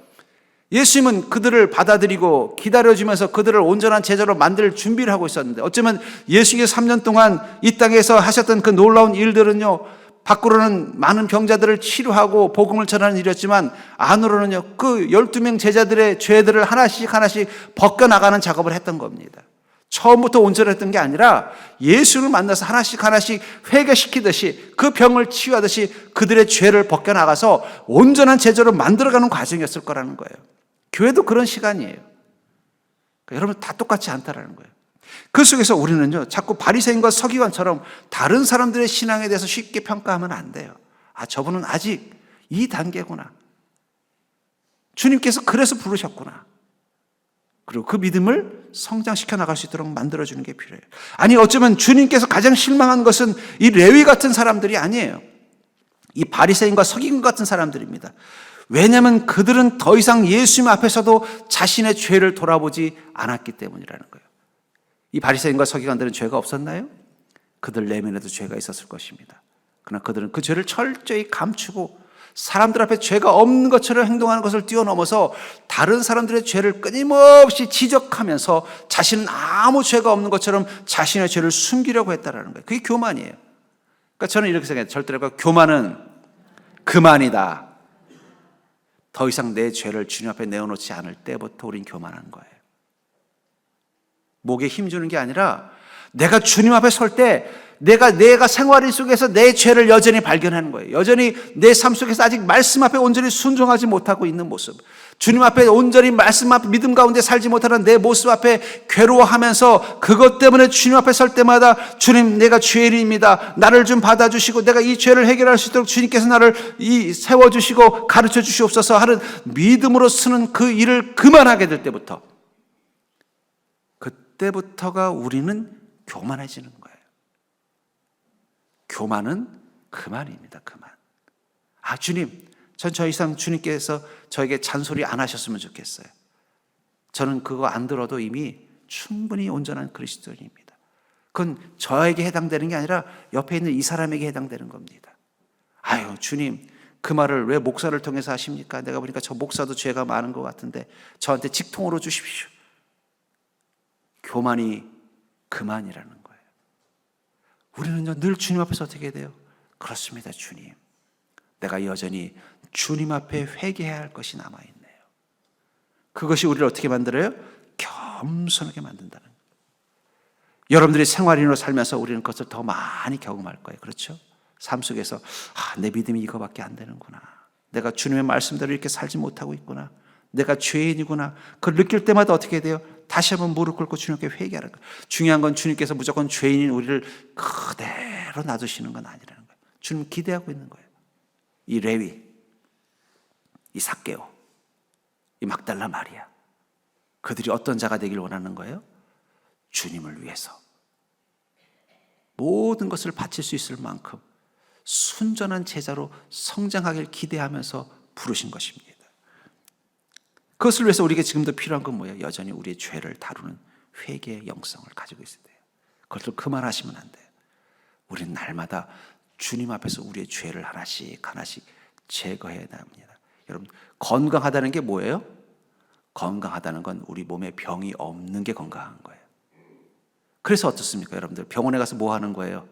예수님은 그들을 받아들이고 기다려주면서 그들을 온전한 제자로 만들 준비를 하고 있었는데 어쩌면 예수님께서 3년 동안 이 땅에서 하셨던 그 놀라운 일들은요, 밖으로는 많은 병자들을 치료하고 복음을 전하는 일이었지만 안으로는요, 그 12명 제자들의 죄들을 하나씩 벗겨나가는 작업을 했던 겁니다. 처음부터 온전했던 게 아니라 예수를 만나서 하나씩 회개시키듯이 그 병을 치유하듯이 그들의 죄를 벗겨나가서 온전한 제자로 만들어가는 과정이었을 거라는 거예요. 교회도 그런 시간이에요. 그러니까 여러분 다 똑같지 않다라는 거예요. 그 속에서 우리는요, 자꾸 바리새인과 서기관처럼 다른 사람들의 신앙에 대해서 쉽게 평가하면 안 돼요. 저분은 아직 이 단계구나. 주님께서 그래서 부르셨구나. 그리고 그 믿음을 성장시켜 나갈 수 있도록 만들어주는 게 필요해요. 아니 어쩌면 주님께서 가장 실망한 것은 이 레위 같은 사람들이 아니에요. 이 바리새인과 서기관 같은 사람들입니다. 왜냐하면 그들은 더 이상 예수님 앞에서도 자신의 죄를 돌아보지 않았기 때문이라는 거예요. 이 바리새인과 서기관들은 죄가 없었나요? 그들 내면에도 죄가 있었을 것입니다. 그러나 그들은 그 죄를 철저히 감추고 사람들 앞에 죄가 없는 것처럼 행동하는 것을 뛰어넘어서 다른 사람들의 죄를 끊임없이 지적하면서 자신은 아무 죄가 없는 것처럼 자신의 죄를 숨기려고 했다는 거예요. 그게 교만이에요. 그러니까 저는 이렇게 생각해요. 절대로 교만은 그만이다. 더 이상 내 죄를 주님 앞에 내어놓지 않을 때부터 우린 교만한 거예요. 목에 힘주는 게 아니라 내가 주님 앞에 설 때 내가 생활 속에서 내 죄를 여전히 발견하는 거예요. 여전히 내 삶 속에서 아직 말씀 앞에 온전히 순종하지 못하고 있는 모습, 주님 앞에 온전히 말씀 앞에 믿음 가운데 살지 못하는 내 모습 앞에 괴로워하면서 그것 때문에 주님 앞에 설 때마다 주님, 내가 죄인입니다. 나를 좀 받아주시고 내가 이 죄를 해결할 수 있도록 주님께서 나를 세워주시고 가르쳐 주시옵소서 하는 믿음으로 쓰는 그 일을 그만하게 될 때부터 그때부터가 우리는 교만해지는 거예요. 교만은 그만입니다. 그만. 주님, 전 더 이상 주님께서 저에게 잔소리 안 하셨으면 좋겠어요. 저는 그거 안 들어도 이미 충분히 온전한 그리스도인입니다. 그건 저에게 해당되는 게 아니라 옆에 있는 이 사람에게 해당되는 겁니다. 주님, 그 말을 왜 목사를 통해서 하십니까? 내가 보니까 저 목사도 죄가 많은 것 같은데 저한테 직통으로 주십시오. 교만이 그만이라는 거예요. 우리는요, 늘 주님 앞에서 어떻게 돼요? 그렇습니다, 주님. 내가 여전히 주님 앞에 회개해야 할 것이 남아있네요. 그것이 우리를 어떻게 만들어요? 겸손하게 만든다는 거예요. 여러분들이 생활인으로 살면서 우리는 그것을 더 많이 경험할 거예요. 그렇죠? 삶 속에서 내 믿음이 이거밖에 안 되는구나. 내가 주님의 말씀대로 이렇게 살지 못하고 있구나. 내가 죄인이구나. 그걸 느낄 때마다 어떻게 돼요? 다시 한번 무릎 꿇고 주님께 회개하는 거예요. 중요한 건 주님께서 무조건 죄인인 우리를 그대로 놔두시는 건 아니라는 거예요. 주님 기대하고 있는 거예요. 이 레위, 이 삭개오, 이 막달라 마리아, 그들이 어떤 자가 되길 원하는 거예요? 주님을 위해서 모든 것을 바칠 수 있을 만큼 순전한 제자로 성장하길 기대하면서 부르신 것입니다. 그것을 위해서 우리에게 지금도 필요한 건 뭐예요? 여전히 우리의 죄를 다루는 회개의 영성을 가지고 있어야 돼요. 그것을 그만하시면 안 돼요. 우리는 날마다 주님 앞에서 우리의 죄를 하나씩 제거해야 합니다. 여러분, 건강하다는 게 뭐예요? 건강하다는 건 우리 몸에 병이 없는 게 건강한 거예요. 그래서 어떻습니까, 여러분들? 병원에 가서 뭐 하는 거예요?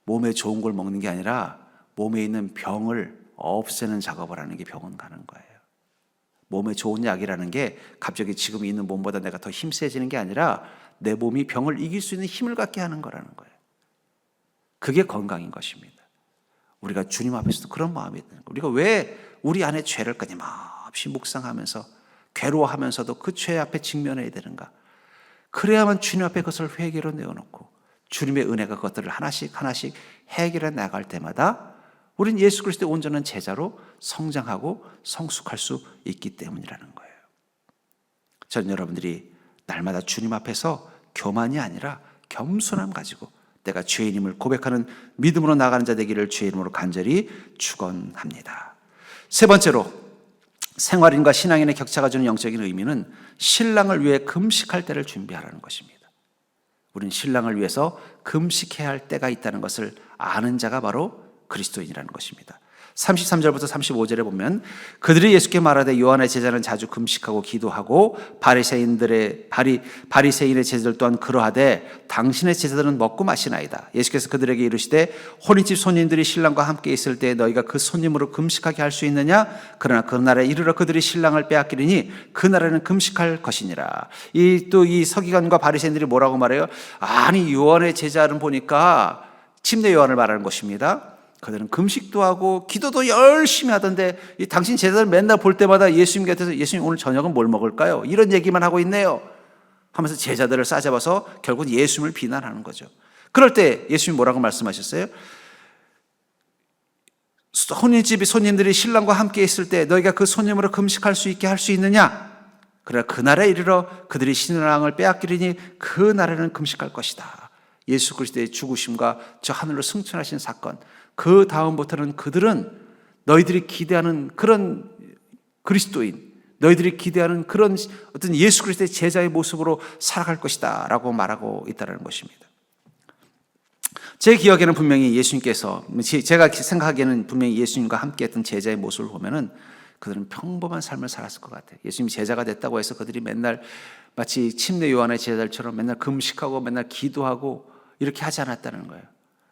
몸에 좋은 걸 먹는 게 아니라 몸에 있는 병을 없애는 작업을 하는 게 병원 가는 거예요. 몸에 좋은 약이라는 게 갑자기 지금 있는 몸보다 내가 더 힘세지는 게 아니라 내 몸이 병을 이길 수 있는 힘을 갖게 하는 거라는 거예요. 그게 건강인 것입니다. 우리가 주님 앞에서도 그런 마음이 있는 거예요. 우리가 왜 우리 안에 죄를 끊임없이 묵상하면서 괴로워하면서도 그 죄 앞에 직면해야 되는가? 그래야만 주님 앞에 그것을 회개로 내어놓고 주님의 은혜가 그것들을 하나씩 해결해 나갈 때마다 우린 예수 그리스도의 온전한 제자로 성장하고 성숙할 수 있기 때문이라는 거예요. 저는 여러분들이 날마다 주님 앞에서 교만이 아니라 겸손함 가지고 내가 죄인임을 고백하는 믿음으로 나가는 자 되기를 주의 이름으로 간절히 축원합니다. 세 번째로, 생활인과 신앙인의 격차가 주는 영적인 의미는 신랑을 위해 금식할 때를 준비하라는 것입니다. 우리는 신랑을 위해서 금식해야 할 때가 있다는 것을 아는 자가 바로 그리스도인이라는 것입니다. 33절부터 35절에 보면 그들이 예수께 말하되 요한의 제자는 자주 금식하고 기도하고 바리새인의 제자들 또한 그러하되 당신의 제자들은 먹고 마시나이다. 예수께서 그들에게 이르시되 혼인집 손님들이 신랑과 함께 있을 때 너희가 그 손님으로 금식하게 할 수 있느냐? 그러나 그 날에 이르러 그들이 신랑을 빼앗기리니 그 날에는 금식할 것이니라. 이 서기관과 바리새인들이 뭐라고 말해요? 아니, 요한의 제자는 보니까 침례 요한을 말하는 것입니다. 그들은 금식도 하고 기도도 열심히 하던데 당신 제자들 맨날 볼 때마다 예수님 곁에서 예수님 오늘 저녁은 뭘 먹을까요? 이런 얘기만 하고 있네요 하면서 제자들을 싸잡아서 결국 예수님을 비난하는 거죠. 그럴 때 예수님이 뭐라고 말씀하셨어요? 혼인집이 손님들이 신랑과 함께 있을 때 너희가 그 손님으로 금식할 수 있게 할 수 있느냐? 그러나 그날에 이르러 그들이 신랑을 빼앗기리니 그 날에는 금식할 것이다. 예수 그리스도의 죽으심과 저 하늘로 승천하신 사건, 그 다음부터는 그들은 너희들이 기대하는 그런 그리스도인, 너희들이 기대하는 그런 어떤 예수 그리스도의 제자의 모습으로 살아갈 것이다 라고 말하고 있다는 것입니다. 제 기억에는 분명히 예수님께서, 제가 생각하기에는 분명히 예수님과 함께 했던 제자의 모습을 보면은 그들은 평범한 삶을 살았을 것 같아요. 예수님이 제자가 됐다고 해서 그들이 맨날 마치 침례 요한의 제자들처럼 맨날 금식하고 맨날 기도하고 이렇게 하지 않았다는 거예요.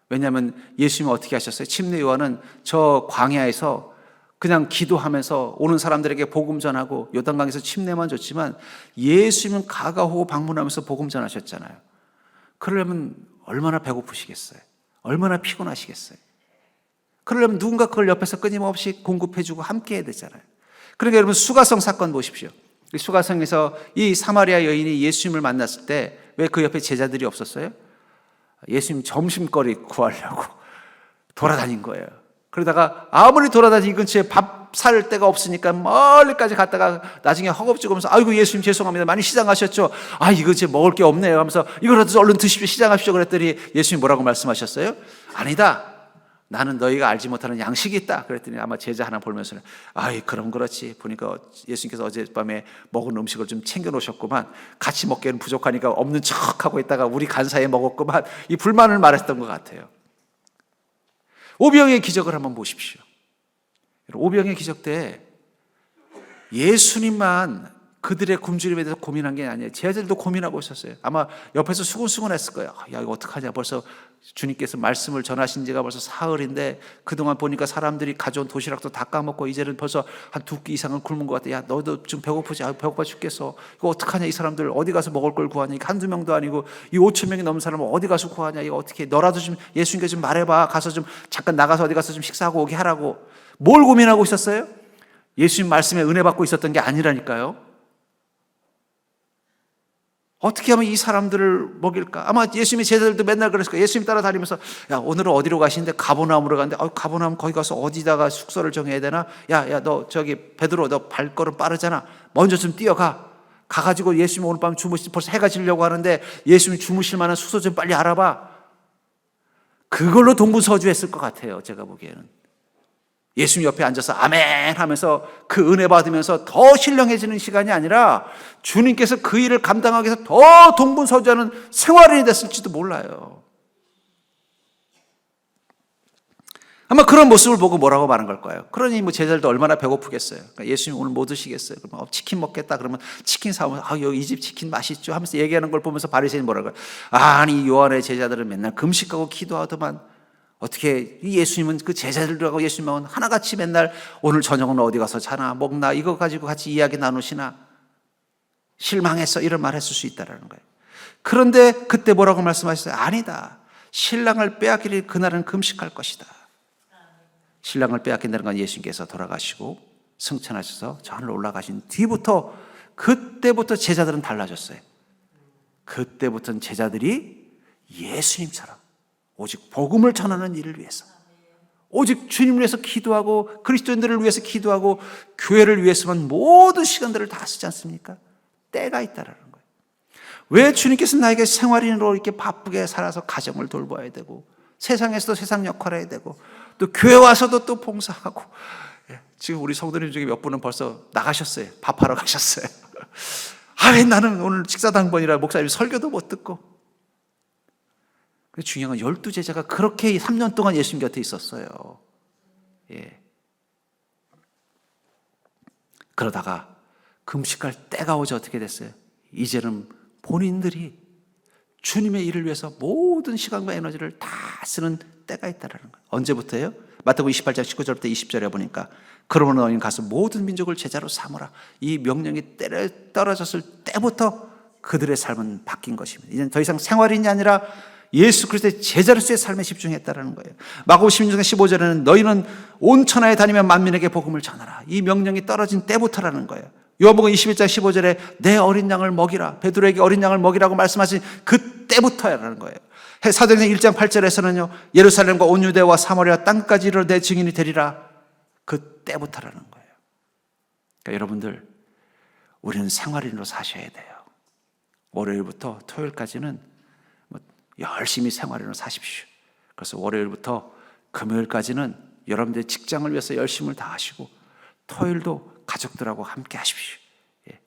왜냐하면 예수님은 어떻게 하셨어요? 침례 요한은 저 광야에서 그냥 기도하면서 오는 사람들에게 복음 전하고 요단강에서 침례만 줬지만 예수님은 가가호고 방문하면서 복음 전하셨잖아요. 그러려면 얼마나 배고프시겠어요? 얼마나 피곤하시겠어요? 그러려면 누군가 그걸 옆에서 끊임없이 공급해주고 함께 해야 되잖아요. 그러니까 여러분, 수가성 사건 보십시오. 수가성에서 이 사마리아 여인이 예수님을 만났을 때 왜 그 옆에 제자들이 없었어요? 예수님 점심거리 구하려고 돌아다닌 거예요. 그러다가 아무리 돌아다니 이 근처에 밥 살 데가 없으니까 멀리까지 갔다가 나중에 허겁지겁하면서 아이고 예수님 죄송합니다. 많이 시장하셨죠? 아 이거 이제 먹을 게 없네요 하면서 이거라도 얼른 드십시오. 시장하십시오. 그랬더니 예수님 뭐라고 말씀하셨어요? 아니다. 나는 너희가 알지 못하는 양식이 있다. 그랬더니 아마 제자 하나 보면서 아이 그럼 그렇지. 보니까 예수님께서 어젯밤에 먹은 음식을 좀 챙겨 놓으셨구만. 같이 먹기에는 부족하니까 없는 척하고 있다가 우리 간 사이에 먹었구만. 이 불만을 말했던 것 같아요. 오병의 기적을 한번 보십시오. 오병의 기적 때 예수님만 그들의 굶주림에 대해서 고민한 게 아니에요. 제자들도 고민하고 있었어요. 아마 옆에서 수근수근했을 거예요. 야 이거 어떡하냐. 벌써 주님께서 말씀을 전하신 지가 벌써 사흘인데 그동안 보니까 사람들이 가져온 도시락도 다 까먹고 이제는 벌써 한 2끼 이상은 굶은 것 같아. 야 너도 좀 배고프지? 아, 배고파 죽겠어. 이거 어떡하냐. 이 사람들 어디 가서 먹을 걸 구하냐. 이게 한두 명도 아니고 이 5천 명이 넘는 사람을 어디 가서 구하냐. 이거 어떻게 너라도 좀 예수님께 좀 말해봐. 가서 좀 잠깐 나가서 어디 가서 좀 식사하고 오게 하라고. 뭘 고민하고 있었어요? 예수님 말씀에 은혜 받고 있었던 게 아니라니까요. 어떻게 하면 이 사람들을 먹일까? 아마 예수님의 제자들도 맨날 그랬을 거예요. 예수님 따라다니면서 야 오늘은 어디로 가시는데 가버나움으로 가는데 가버나움 거기 가서 어디다가 숙소를 정해야 되나? 야 너 저기 베드로 너 발걸음 빠르잖아. 먼저 좀 뛰어가. 가가지고 예수님 오늘 밤 주무시 벌써 해가 지려고 하는데 예수님 주무실 만한 숙소 좀 빨리 알아봐. 그걸로 동분서주했을 것 같아요. 제가 보기에는. 예수님 옆에 앉아서 아멘 하면서 그 은혜 받으면서 더 신령해지는 시간이 아니라 주님께서 그 일을 감당하기 위해서 더 동분서주하는 생활인이 됐을지도 몰라요. 아마 그런 모습을 보고 뭐라고 말한 걸까요? 그러니 뭐 제자들도 얼마나 배고프겠어요. 그러니까 예수님 오늘 뭐 드시겠어요? 그러면 치킨 먹겠다 그러면 치킨 사오면 여기 이 집 치킨 맛있죠 하면서 얘기하는 걸 보면서 바리새인이 뭐라고 해요? 아니 요한의 제자들은 맨날 금식하고 기도하더만 어떻게 예수님은 그 제자들하고 예수님하고는 하나같이 맨날 오늘 저녁은 어디 가서 자나 먹나 이거 가지고 같이 이야기 나누시나 실망했어 이런 말 했을 수 있다는 거예요. 그런데 그때 뭐라고 말씀하셨어요? 아니다. 신랑을 빼앗기리 그날은 금식할 것이다. 신랑을 빼앗긴다는 건 예수님께서 돌아가시고 승천하셔서 저 하늘 올라가신 뒤부터 그때부터 제자들은 달라졌어요. 그때부터는 제자들이 예수님처럼 오직 복음을 전하는 일을 위해서 오직 주님을 위해서 기도하고 그리스도인들을 위해서 기도하고 교회를 위해서만 모든 시간들을 다 쓰지 않습니까? 때가 있다라는 거예요. 왜 주님께서 나에게 생활인으로 이렇게 바쁘게 살아서 가정을 돌봐야 되고 세상에서도 세상 역할을 해야 되고 또 교회 와서도 또 봉사하고 지금 우리 성도님 중에 몇 분은 벌써 나가셨어요. 밥하러 가셨어요. 왜 나는 오늘 식사당번이라 목사님 설교도 못 듣고. 중요한 건 12제자가 그렇게 3년 동안 예수님 곁에 있었어요. 예. 그러다가 금식할 때가 오자 어떻게 됐어요? 이제는 본인들이 주님의 일을 위해서 모든 시간과 에너지를 다 쓰는 때가 있다는 거예요. 언제부터예요? 마태복음 28장 19절부터 20절에 보니까 그러므로 너희는 가서 모든 민족을 제자로 삼으라. 이 명령이 떨어졌을 때부터 그들의 삶은 바뀐 것입니다. 이제는 더 이상 생활인이 아니라 예수 그리스도의 제자로서의 삶에 집중했다는 거예요. 마가복음 16장 15절에는 너희는 온 천하에 다니며 만민에게 복음을 전하라. 이 명령이 떨어진 때부터라는 거예요. 요한복음 21장 15절에 내 어린 양을 먹이라. 베드로에게 어린 양을 먹이라고 말씀하신 그때부터라는 거예요. 사도행전 1장 8절에서는요. 예루살렘과 온 유대와 사마리아 땅까지 이르러 내 증인이 되리라. 그때부터라는 거예요. 그러니까 여러분들 우리는 생활인으로 사셔야 돼요. 월요일부터 토요일까지는 열심히 생활인으로 사십시오. 그래서 월요일부터 금요일까지는 여러분들의 직장을 위해서 열심을 다하시고 토요일도 가족들하고 함께 하십시오. 예.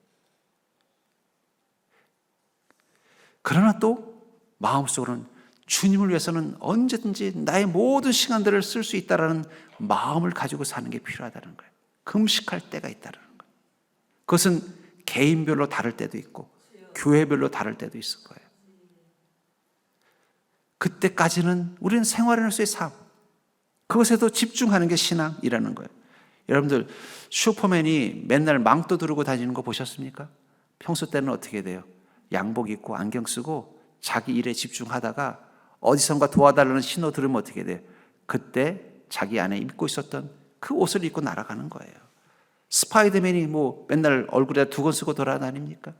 그러나 또 마음속으로는 주님을 위해서는 언제든지 나의 모든 시간들을 쓸 수 있다는 마음을 가지고 사는 게 필요하다는 거예요. 금식할 때가 있다는 거예요. 그것은 개인별로 다를 때도 있고 교회별로 다를 때도 있을 거예요. 그때까지는 우리는 생활인으로서의 삶, 그것에도 집중하는 게 신앙이라는 거예요. 여러분들 슈퍼맨이 맨날 망토 두르고 다니는 거 보셨습니까? 평소 때는 어떻게 돼요? 양복 입고 안경 쓰고 자기 일에 집중하다가 어디선가 도와달라는 신호 들으면 어떻게 돼요? 그때 자기 안에 입고 있었던 그 옷을 입고 날아가는 거예요. 스파이더맨이 뭐 맨날 얼굴에 두건 쓰고 돌아다닙니까?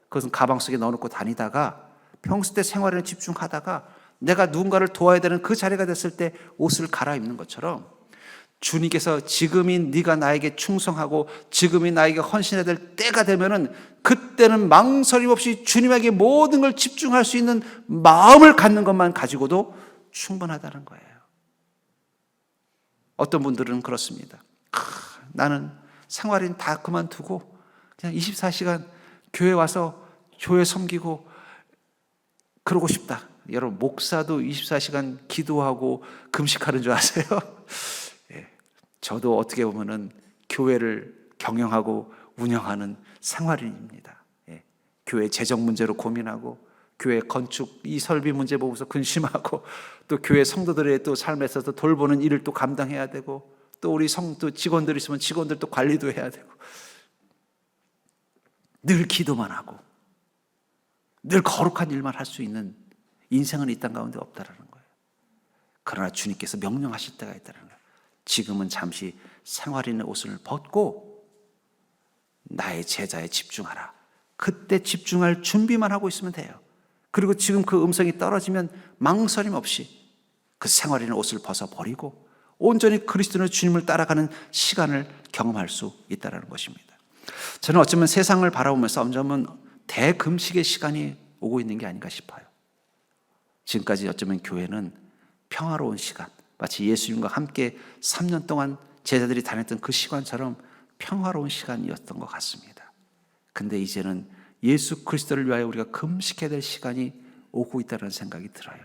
그것은 가방 속에 넣어놓고 다니다가 평소 때 생활에 집중하다가 내가 누군가를 도와야 되는 그 자리가 됐을 때 옷을 갈아입는 것처럼 주님께서 지금이 네가 나에게 충성하고 지금이 나에게 헌신해야 될 때가 되면은 그때는 망설임 없이 주님에게 모든 걸 집중할 수 있는 마음을 갖는 것만 가지고도 충분하다는 거예요. 어떤 분들은 그렇습니다. 나는 생활인 다 그만두고 그냥 24시간 교회 와서 교회 섬기고 그러고 싶다. 여러분, 목사도 24시간 기도하고 금식하는 줄 아세요? 예, 저도 어떻게 보면은 교회를 경영하고 운영하는 생활인입니다. 예, 교회 재정 문제로 고민하고 교회 건축 이 설비 문제 보고서 근심하고 또 교회 성도들의 또 삶에서 또 돌보는 일을 또 감당해야 되고 또 우리 또 직원들 있으면 직원들 또 관리도 해야 되고 늘 기도만 하고 늘 거룩한 일만 할 수 있는 인생은 이 땅 가운데 없다라는 거예요. 그러나 주님께서 명령하실 때가 있다는 거예요. 지금은 잠시 생활인의 옷을 벗고 나의 제자에 집중하라. 그때 집중할 준비만 하고 있으면 돼요. 그리고 지금 그 음성이 떨어지면 망설임 없이 그 생활인의 옷을 벗어버리고 온전히 그리스도의 주님을 따라가는 시간을 경험할 수 있다는 것입니다. 저는 어쩌면 세상을 바라보면서 어쩌면 대금식의 시간이 오고 있는 게 아닌가 싶어요. 지금까지 어쩌면 교회는 평화로운 시간, 마치 예수님과 함께 3년 동안 제자들이 다녔던 그 시간처럼 평화로운 시간이었던 것 같습니다. 근데 이제는 예수 그리스도를 위하여 우리가 금식해야 될 시간이 오고 있다는 생각이 들어요.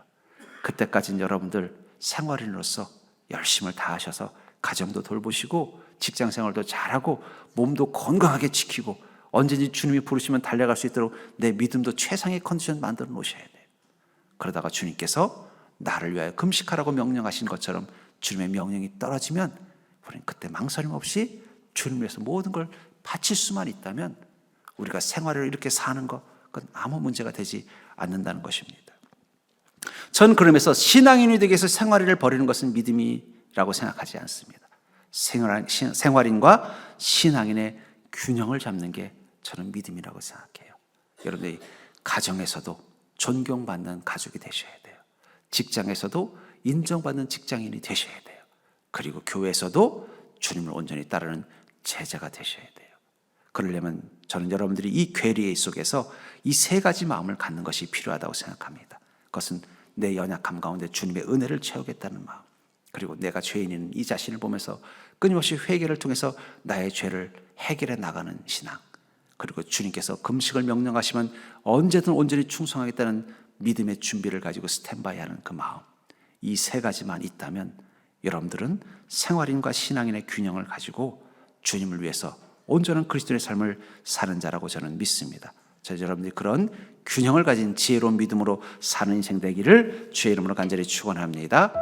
그때까지는 여러분들 생활인으로서 열심을 다하셔서 가정도 돌보시고 직장생활도 잘하고 몸도 건강하게 지키고 언제든지 주님이 부르시면 달려갈 수 있도록 내 믿음도 최상의 컨디션 만들어 놓으셔야 돼요. 그러다가 주님께서 나를 위하여 금식하라고 명령하신 것처럼 주님의 명령이 떨어지면 우리는 그때 망설임 없이 주님을 위해서 모든 걸 바칠 수만 있다면 우리가 생활을 이렇게 사는 것, 그건 아무 문제가 되지 않는다는 것입니다. 전 그러면서 신앙인이 되기 위해서 생활인을 버리는 것은 믿음이라고 생각하지 않습니다. 생활인과 신앙인의 균형을 잡는 게 저는 믿음이라고 생각해요. 여러분들이 가정에서도 존경받는 가족이 되셔야 돼요. 직장에서도 인정받는 직장인이 되셔야 돼요. 그리고 교회에서도 주님을 온전히 따르는 제자가 되셔야 돼요. 그러려면 저는 여러분들이 이 괴리 속에서 이 세 가지 마음을 갖는 것이 필요하다고 생각합니다. 그것은 내 연약함 가운데 주님의 은혜를 채우겠다는 마음, 그리고 내가 죄인인 이 자신을 보면서 끊임없이 회개를 통해서 나의 죄를 해결해 나가는 신앙, 그리고 주님께서 금식을 명령하시면 언제든 온전히 충성하겠다는 믿음의 준비를 가지고 스탠바이하는 그 마음, 이 세 가지만 있다면 여러분들은 생활인과 신앙인의 균형을 가지고 주님을 위해서 온전한 그리스도의 삶을 사는 자라고 저는 믿습니다. 여러분들이 그런 균형을 가진 지혜로운 믿음으로 사는 인생 되기를 주의 이름으로 간절히 축원합니다.